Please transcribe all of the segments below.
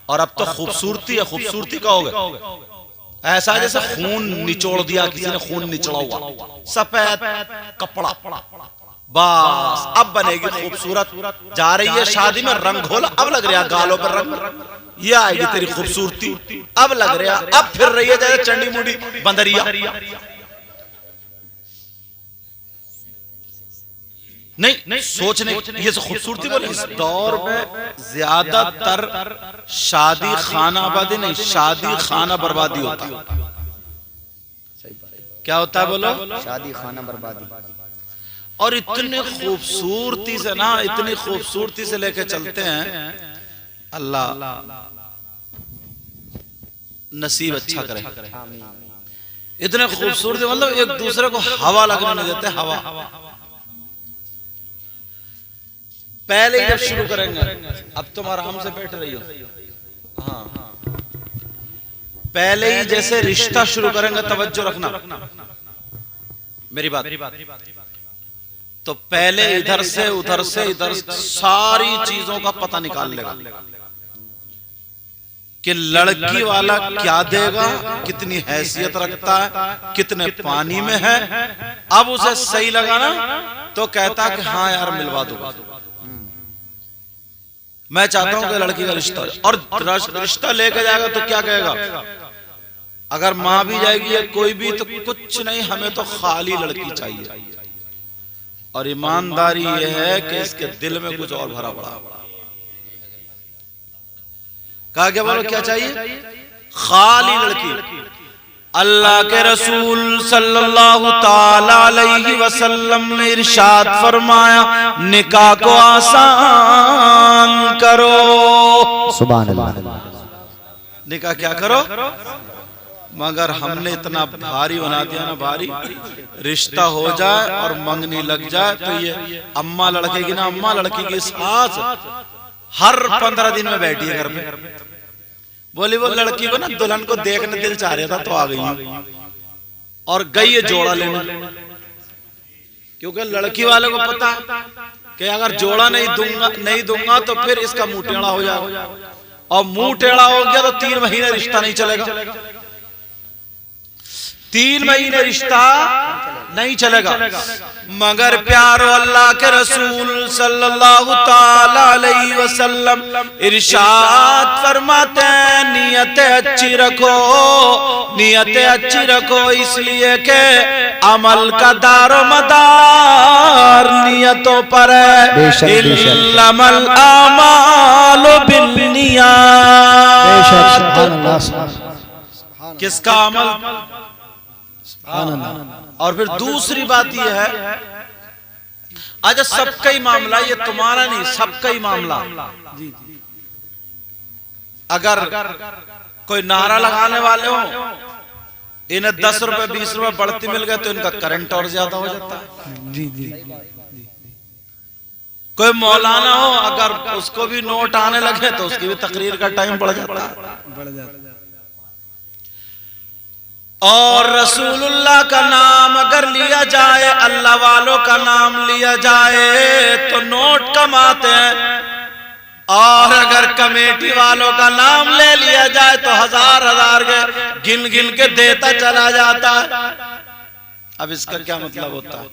और अब तो खूबसूरती है, खूबसूरती कहोगे ऐसा जैसे खून निचोड़ दिया किसी ने, खून निचोड़ा हुआ सफेद कपड़ा, बस अब बनेगी खूबसूरत। जा रही है शादी में, रंग घोला, अब लग रहा गालों पर रंग, ये आएगी तेरी खूबसूरती, अब लग रहा, अब फिर रही है जैसे चंडी मुंडी बंदरिया। नहीं सोचने, ये तो खूबसूरती बोले। इस दौर में ज्यादातर शादी खाना आबादी नहीं, शादी खाना बर्बादी होता है। क्या होता है बोलो? शादी खाना बर्बादी। और इतनी खूबसूरती से ना, इतनी खूबसूरती से लेके चलते हैं, अल्लाह नसीब अच्छा करे। इतने खूबसूरती, मतलब एक दूसरे को हवा लगने नहीं देते, हवा। पहले ही जब शुरू करेंगे, अब तुम आराम से बैठ रही हो, हाँ, पहले ही जैसे रिश्ता शुरू करेंगे, तवज्जो रखना मेरी बात, तो पहले इधर से उधर से इधर सारी चीजों का पता निकाल लेगा कि लड़की वाला क्या देगा, कितनी हैसियत रखता है, कितने पानी में है। अब उसे सही लगा ना तो कहता कि हाँ यार मिलवा दूंगा, मैं चाहता हूं कि लड़की का रिश्ता, और रिश्ता लेके जाएगा तो क्या कहेगा, अगर मां भी जाएगी या कोई भी, तो कुछ नहीं, हमें तो खाली लड़की चाहिए। और ईमानदारी यह है कि इसके दिल में कुछ और भरा पड़ा। कहा क्या बोलो, क्या चाहिए? खाली लड़की। अल्लाह के रसूल सल्लल्लाहु ताला अलैहि वसल्लम ने इरशाद फरमाया, निकाह को आसान करो। सुभान अल्लाह। निकाह क्या करो? मगर हमने इतना भारी बना दिया ना, भारी। रिश्ता हो जाए और मंगनी लग जाए तो ये अम्मा लड़के की ना, अम्मा लड़की की सास हर 15 दिन में बैठी है घर पे। बोली वो लड़की को ना दुल्हन को देखने दिल चाह रहा था तो आ गई हूं, और गई है जोड़ा लेने, क्योंकि लड़की वाले को पता है कि अगर जोड़ा नहीं दूंगा तो फिर इसका मुंह टेढ़ा हो जाएगा, और मुंह टेढ़ा हो गया तो 3 महीने रिश्ता नहीं चलेगा, 3 महीने रिश्ता नहीं चलेगा। मगर प्यारो अल्लाह के रसूल सल्लल्लाहु ताला अलैहि वसल्लम इरशाद फरमाते हैं, नियतें अच्छी रखो, नियतें अच्छी रखो, इसलिए के अमल का दारो मदार नियतों पर है। इन्नमल आमालु बिन्नियात। किसका अमल? और फिर दूसरी बात यह है, अच्छा सबका ही मामला, ये तुम्हारा नहीं, सबका ही मामला। अगर कोई नारा लगाने वाले हो, इन्हें 10 रुपए 20 रुपए बढ़ती मिल गए तो इनका करंट और ज्यादा हो जाता है। जी जी। कोई मौलाना हो, अगर उसको भी नोट आने लगे तो उसकी भी तकरीर का टाइम बढ़ जाता है। और रसूलुल्लाह का नाम अगर लिया जाए, अल्लाह वालों का नाम लिया जाए तो नोट कमाते हैं, और अगर कमेटी वालों का नाम ले लिया जाए तो हजार के गिन गिन के देता चला जाता है। अब इसका क्या मतलब होता है?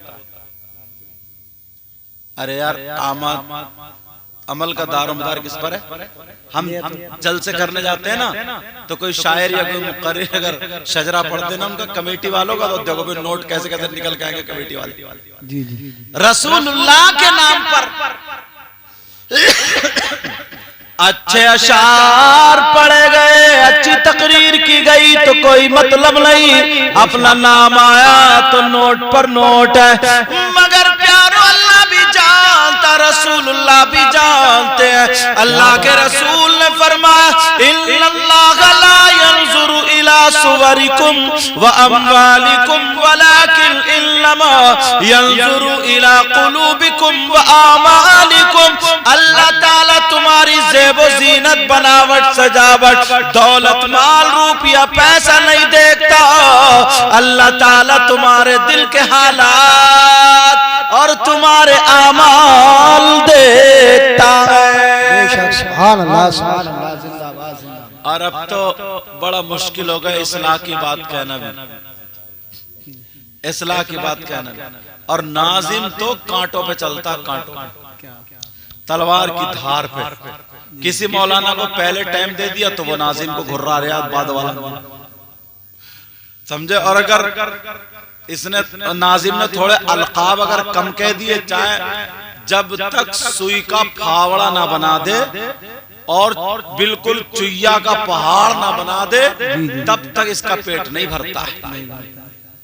अरे यार अमल का दारोमदार किस पर है? हम जल से करने जाते हैं ना, तो कोई शायर या कोई मुक़र्रिर अगर शजरा पढ़ते ना उनका, कमेटी वालों का, तो देखो भी नोट कैसे कैसे निकल के आएंगे कमेटी वाले। जी जी। रसूलुल्लाह के नाम पर अच्छे अशार पढ़े गए, अच्छी तकरीर की गई तो कोई मतलब नहीं, अपना नाम आया तो नोट पर नोट है। मगर प्यारो अल्लाह भी जानता, रसूलुल्लाह भी जानते हैं। अल्लाह के रसूल ने फरमाया, इन्नल्लाह ला यंजुरु इला सुवरिकुम व अम्वालिकुम वलाकिन इन्नमा यंजुरु इला कुलूबिकुम व आमालिकुम। अल्लाह ताला तुम्हारी ज़ेबो ज़ीनत, बनावट, सजावट, दौलत, माल, रुपया, पैसा नहीं देखता, अल्लाह ताला तुम्हारे दिल के हालात और तुम्हारे आमाल देखता है। सुभान अल्लाह, सुभान अल्लाह, जिंदाबाद। और अब तो बड़ा मुश्किल हो गया इस्लाह की बात कहना भी, इस्लाह की बात कहना भी। और नाजिम तो कांटों पे चलता, कांटों पे, तलवार की धार पे। किसी मौलाना को पहले टाइम दे दिया तो वो नाजिम को घुर्रा रियाद बाद वाला समझे। और अगर इसने नाजिम ने थोड़े अलकाब अगर कम कह दिए, चाहे जब तक सुई का फावड़ा ना बना दे और बिल्कुल चुईया का पहाड़ ना बना दे, तब तक इसका पेट नहीं भरता है।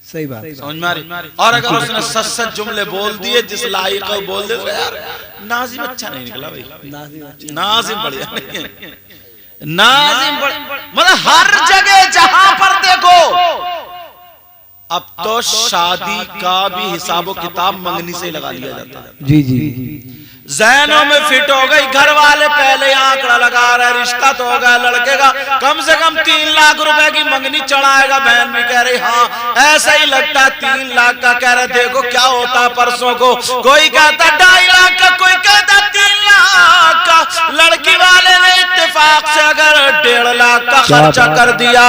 सही बात, समझ में आ रही। और अगर उसने सच जुमले बोल दिए जिस लायक को बोल दे, तो यार नाजिम अच्छा नहीं निकला भाई, नाजिम बढ़िया नहीं है, नाजिम मतलब हर जगह जहां पर देखो। अब तो शादी का भी हिसाबो किताब मंगनी से लगा लिया जाता है। जी जी, ज़हनों में फिट हो गई, घर वाले पहले आंकड़ा लगा रहे, रिश्ता तो हो गया लड़के का, कम से कम 3 लाख रुपए की मंगनी चढ़ाएगा। बहन भी कह रही हाँ ऐसा ही लगता, 3 लाख का कह रहे, देखो क्या होता परसों को, कोई कहता 2.5 लाख का, कोई कहता 3 लाख का। लड़की वाले ने इत्तेफाक से अगर 1.5 लाख का खर्चा कर दिया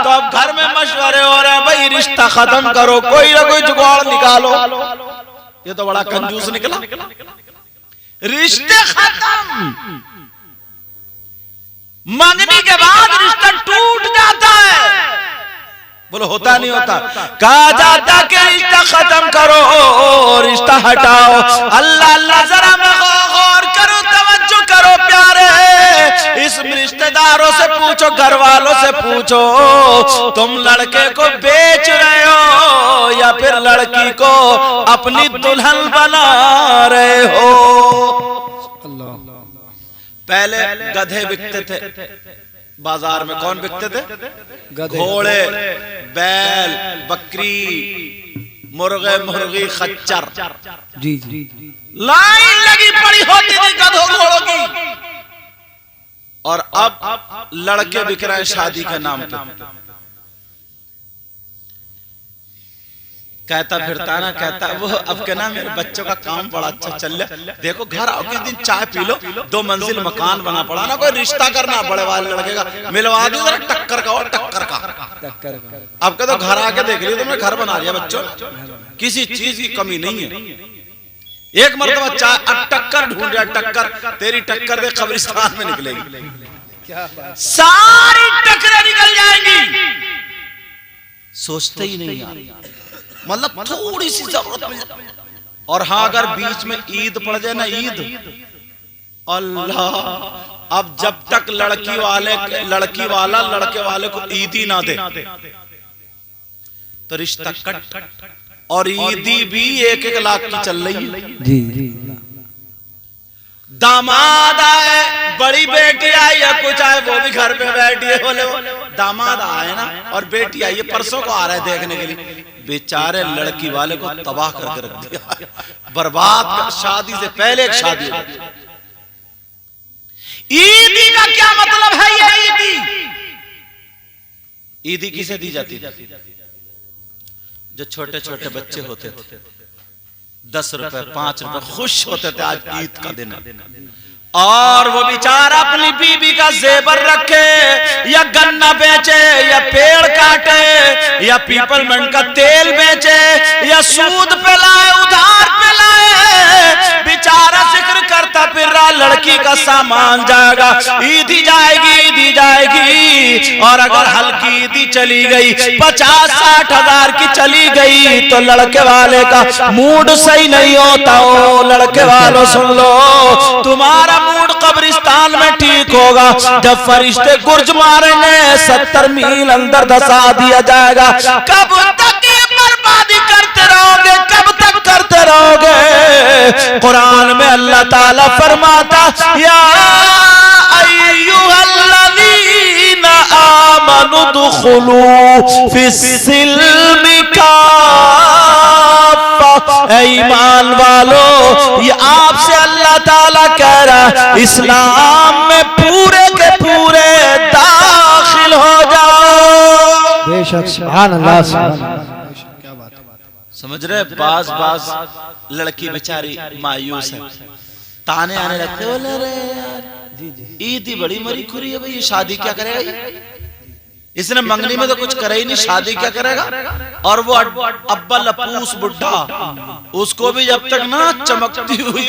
तो अब घर में मशवरे हो रहे हैं, भाई रिश्ता खत्म करो, कोई ना कोई जुगाड़ निकालो। ये तो बड़ा कंजूस निकला, रिश्ते खत्म, मंगनी के बाद रिश्ता टूट जाता है। बोलो होता नहीं होता? कहा जाता कि रिश्ता खत्म करो, रिश्ता हटाओ। अल्लाह अल्लाह जरा मैं गौर करो, तवज्जो करो प्यारे, इस रिश्तेदारों से पूछो, घर वालों से पूछो, तुम लड़के को बेच रहे हो या फिर लड़की को अपनी दुल्हन बना रहे हो। पहले गधे बिकते थे बाजार में, कौन बिकते थे? घोड़े, बैल, बकरी, मुर्गे, मुर्गी, खच्चर। जी जी, लाइन लगी पड़ी होती थी गधों घोड़ों की। और अब लड़के बिक रहे हैं शादी के नाम पे। कहता फिरता ना, कहता वो अब के ना मेरे बच्चों का काम बड़ा अच्छा चल रहा, देखो घर आओ किस दिन चाय पी लो, 2 मंजिल मकान बना पड़ा ना, कोई रिश्ता करना बड़े वाले लड़के का, मिलवा दो जरा टक्कर का, और टक्कर का। अब के तो घर आके देख लियो, तुमने घर बना लिया बच्चों, किसी चीज की कमी नहीं है। एक मरतबा चाय, अब टक्कर ढूंढ रहा, टक्कर तेरी टक्कर दे कब्रिस्तान में निकलेगी, सारी टक्करें निकल जाएंगी, सोचते ही नहीं यार, मतलब थोड़ी सी जरूरत मिल जाए। और हाँ अगर बीच में ईद पड़ जाए ना, ईद, अल्लाह, अब जब तक लड़की वाला लड़के वाले को ईद ही ना दे तो रिश्ता कट। और ईदी भी 1-1 लाख की चल रही है। जी जी, दामाद आए, बड़ी बेटी आई या कुछ आए, वो भी घर पे बैठी है, बोले दामाद आए ना और बेटी आई है, परसों को आ रहा है देखने के लिए, बेचारे लड़की वाले को तबाह करके रख दिया, बर्बाद कर। शादी से पहले एक शादी। ईदी का क्या मतलब है? ये ईदी, ईदी किसे दी जाती है? जो छोटे छोटे बच्चे होते थे, 10 रुपए 5 रुपए खुश होते थे, आज ईद का दिन है, और वो बेचारा अपनी बीबी का जेवर रखे, या गन्ना बेचे, या पेड़ काटे, या पीपलमेंट का तेल बेचे, या सूद पे लाए, उधार पे लाए, बेचारा जिक्र करता फिर रहा लड़की का सामान जाएगा, ईदी जाएगी, ईदी जाएगी। और अगर हल्की ईदी चली गई, 50-60 हजार की चली गई, तो लड़के वाले का मूड सही नहीं होता। ओ लड़के वालों सुन लो, तुम्हारा मूड कब्रिस्तान में ठीक होगा जब फरिश्ते गुर्ज मारेंगे, 70 मील अंदर धसा दिया जाएगा। कब तक ये बर्बादी करते रहोगे, कब तक करते रहोगे? कुरान में अल्लाह ताला फरमाता, या अय्युहल्लज़ीना आमनु दुखुलू फिस्सिल्मि काफ़ा, ईमान वालो, ये आपसे अल्लाह ताला कह रहा है इस्लाम में पूरे के पूरे दाखिल हो जाओ। बेशक, सुभान अल्लाह, सुभान अल्लाह। क्या बात है, समझ रहे? बाज लड़की बेचारी मायूस है, ताने आने लगते, बोले रे यार ईद ही बड़ी मरी खुरी है भाई, ये शादी क्या करेगा ये? इसने मंगनी में तो कुछ करे ही नहीं, शादी क्या करेगा? और वो अब्बा लपूस बुढ़ा, उसको भी जब तक ना चमकती हुई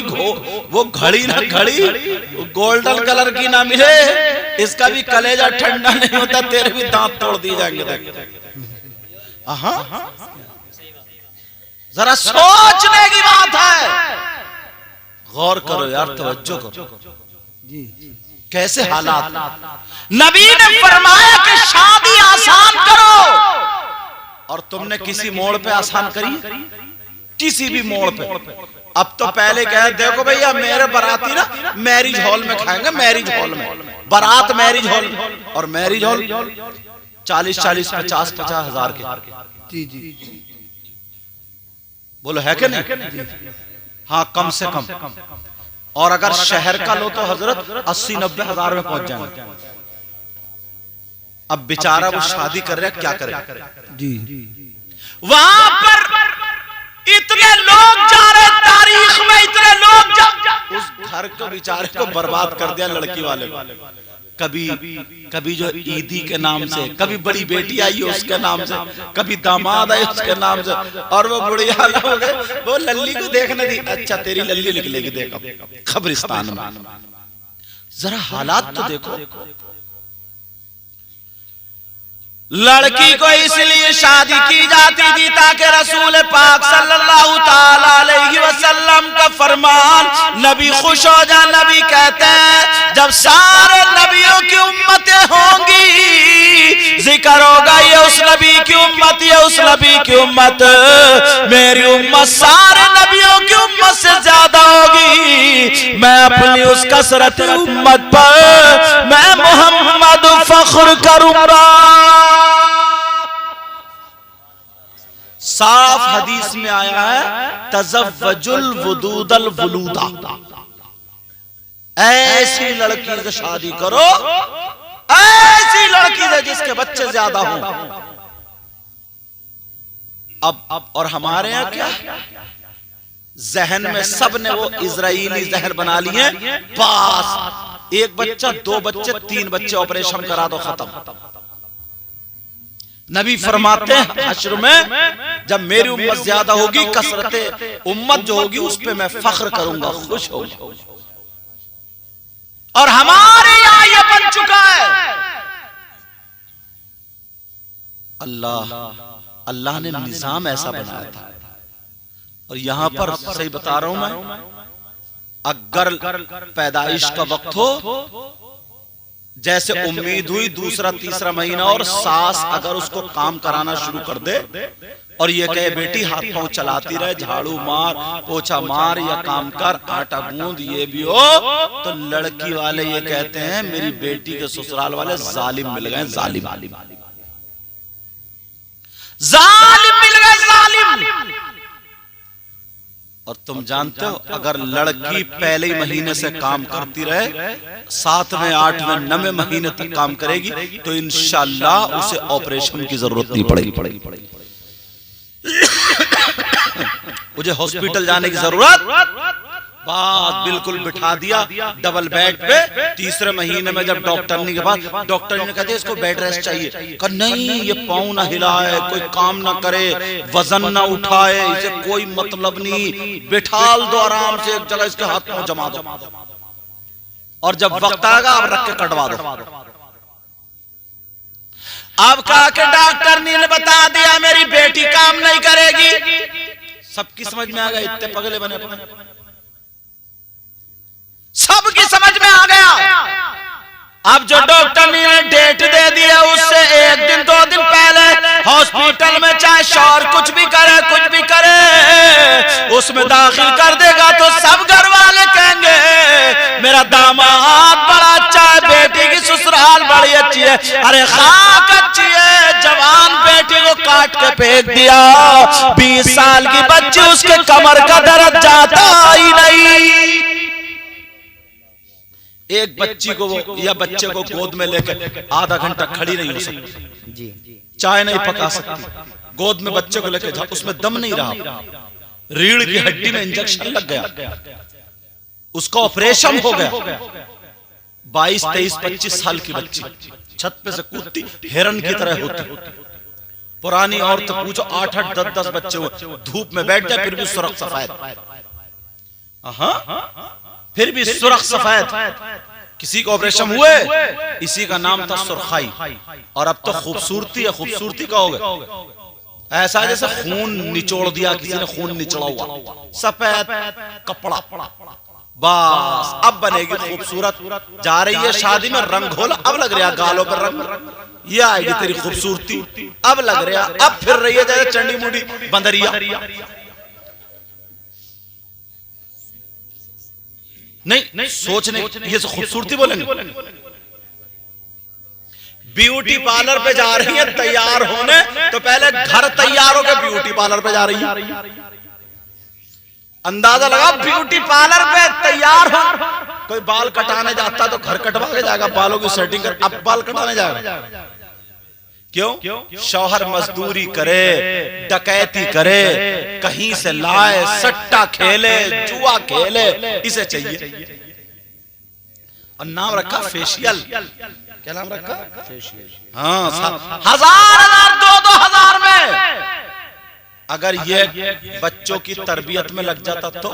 वो घड़ी ना घड़ी गोल्डन कलर की ना मिले, इसका भी कलेजा ठंडा नहीं होता, तेरे भी दांत तोड़ दिए जाएंगे। जरा सोचने की बात है, गौर करो यार, तवज्जो करो। कैसे हालात। नबी ने फरमाया कि शादी आसान करो, और तुमने किसी मोड़ पे आसान करी? किसी भी मोड़ पे। अब तो पहले कहे देखो भैया मेरे बराती ना मैरिज हॉल में खाएंगे, मैरिज हॉल में, बारात मैरिज हॉल, और मैरिज हॉल 40-40, 50-50 हजार के। बोलो है कि नहीं? हाँ, कम से कम। और अगर शहर का लो तो हजरत 80-90 हजार में पहुंच जाएंगे। अब बेचारा वो शादी कर रहा है, क्या करे? वहां पर इतने लोग जा रहे, तारीख में इतने लोग उस घर को बेचारे को बर्बाद कर दिया लड़की वाले को। कभी जो ईदी के नाम से, कभी बड़ी बेटी आई है उसके नाम से, कभी दामाद आई उसके नाम से, और वो बुढ़िया हो गए, वो लल्ली को देखने दी, अच्छा तेरी लल्ली निकलेगी देखो कब्रिस्तान में। जरा हालात तो देखो। लड़की को इसलिए शादी की जाती थी ताकि रसूल पाक सल्लल्लाहु ताला अलैहि वसल्लम का फरमान नबी खुश हो जाए। नबी कहते हैं जब सारे नबियों की उम्मतें होंगी, जिक्र होगा ये उस नबी की उम्मत, ये उस नबी की उम्मत, मेरी उम्मत सारे नबियों की उम्मत से ज्यादा होगी। मैं अपनी उस कसरत उम्मत पर मैं मोहम्मद फख्र करूंगा। साफ हदीस में आया है तज़व्वजुल वुदूदल वुलूदा, ऐसी लड़की से शादी करो, ऐसी लड़की से जिसके बच्चे ज्यादा हों। अब और हमारे यहाँ क्या जहन में सब ने वो इजराइली जहर बना लिए, पास एक बच्चा, 2 बच्चे, 3 बच्चे, ऑपरेशन करा दो, खत्म। नबी फरमाते हैं हश्र में जब मेरी उम्मत ज्यादा होगी, कसरत उम्मत जो होगी उस पे मैं फख्र करूंगा, खुश होगा। और हमारे यहां ये बन चुका है। अल्लाह ने निजाम ऐसा बनाया था। और यहां पर सही बता रहा हूं मैं, अगर पैदाइश का वक्त हो, जैसे उम्मीद हुई दूसरा तीसरा महीना और सास अगर उसको काम कराना शुरू कर दे और ये कहे बेटी हाथ पांव चलाती रहे, झाड़ू मार, पोछा मार या काम कर, आटा गूंद, ये भी हो, तो लड़की वाले ये कहते हैं मेरी बेटी के ससुराल वाले जालिम मिल गए, जालिम मिल गए, जालिम। और तुम जानते हो अगर लड़की पहले ही महीने से काम करती रहे, 7वें 8वें 9वें महीने तक काम करेगी तो इंशाअल्लाह उसे ऑपरेशन की जरूरत नहीं पड़ेगी। मुझे हॉस्पिटल जाने की जरूरत, बात बिल्कुल बिठा दिया डबल बेड पे। 3रे महीने में जब डॉक्टर के पास, डॉक्टर ने कहते इसको बेड रेस्ट चाहिए, कहा नहीं ये पाँव ना हिलाए, कोई काम ना करे, वजन ना उठाए, इसे कोई मतलब नहीं, बिठाल दो आराम से एक जगह, इसके हाथ पाँव जमा दो, और जब वक्त आएगा आप रख के कटवा दो। अब कहा कि डॉक्टर ने बता दिया मेरी बेटी काम नहीं करेगी। सबकी समझ में आ गया, इतने पगले बने, सबकी समझ में आ गया। अब जो डॉक्टर ने डेट दे दिया उससे 1 दिन 2 दिन पहले हॉस्पिटल में चाहे शौहर कुछ भी करे उसमें दाखिल कर देगा तो सब घर वाले कहेंगे मेरा दामाद बड़ा अच्छा है, बेटी की ससुराल बड़ी अच्छी है। अरे खाक अच्छी है, जवान बेटी को काट के फेंक दिया, 20 साल की बच्ची, उसके कमर का दर्द जाता ही नहीं। एक बच्ची को वो या बच्चे को गोद में लेकर आधा घंटा खड़ी नहीं हो सकती, चाय नहीं पका सकती, गोद में बच्चे को लेकर उसमें दम नहीं रहा, रीढ़ की हड्डी में इंजेक्शन लग गया, उसका ऑपरेशन हो गया। 22, 23, 25 साल की बच्ची छत पे से कूदती हिरन की तरह होती। पुरानी औरत पूछो 8, 8, 10, 10 बच्चे हुए, धूप में बैठ जाए फिर भी सुरख सफेद, फिर भी सुरख सफेद। किसी को ऑपरेशन हुए, इसी का नाम था सुरखाई। और अब तो खूबसूरती है, खूबसूरती का हो गया ऐसा जैसे खून निचोड़ दिया किसी ने, खून निचोड़ा हुआ सफेद कपड़ा, बस अब बनेगी खूबसूरत। जा रही है शादी में, रंग घोला, अब लग रहा गालों पर रंग, ये आएगी तेरी खूबसूरती, अब लग रहा, अब फिर रही है जैसे चंडी मुंडी बंदरिया। नहीं सोचने, ये तो खूबसूरती बोलेंगे। ब्यूटी पार्लर पे जा रही है तैयार होने, तो पहले घर तैयार होकर ब्यूटी पार्लर पे जा रही है। अंदाजा लगा, ब्यूटी पार्लर पे तैयार हो, कोई बाल कटाने जाता तो घर कटवा के जाएगा, बालों की सेटिंग कर, अब बाल कटाने जाएगा। क्यों? शौहर मजदूरी करे, डकैती करे, कहीं से लाए, सट्टा खेले, जुआ खेले, इसे चाहिए। और नाम रखा फेशियल। क्या नाम रखा? फेशियल। हाँ, 1000, 2,000 में। अगर ये बच्चों की तरबियत में लग जाता तो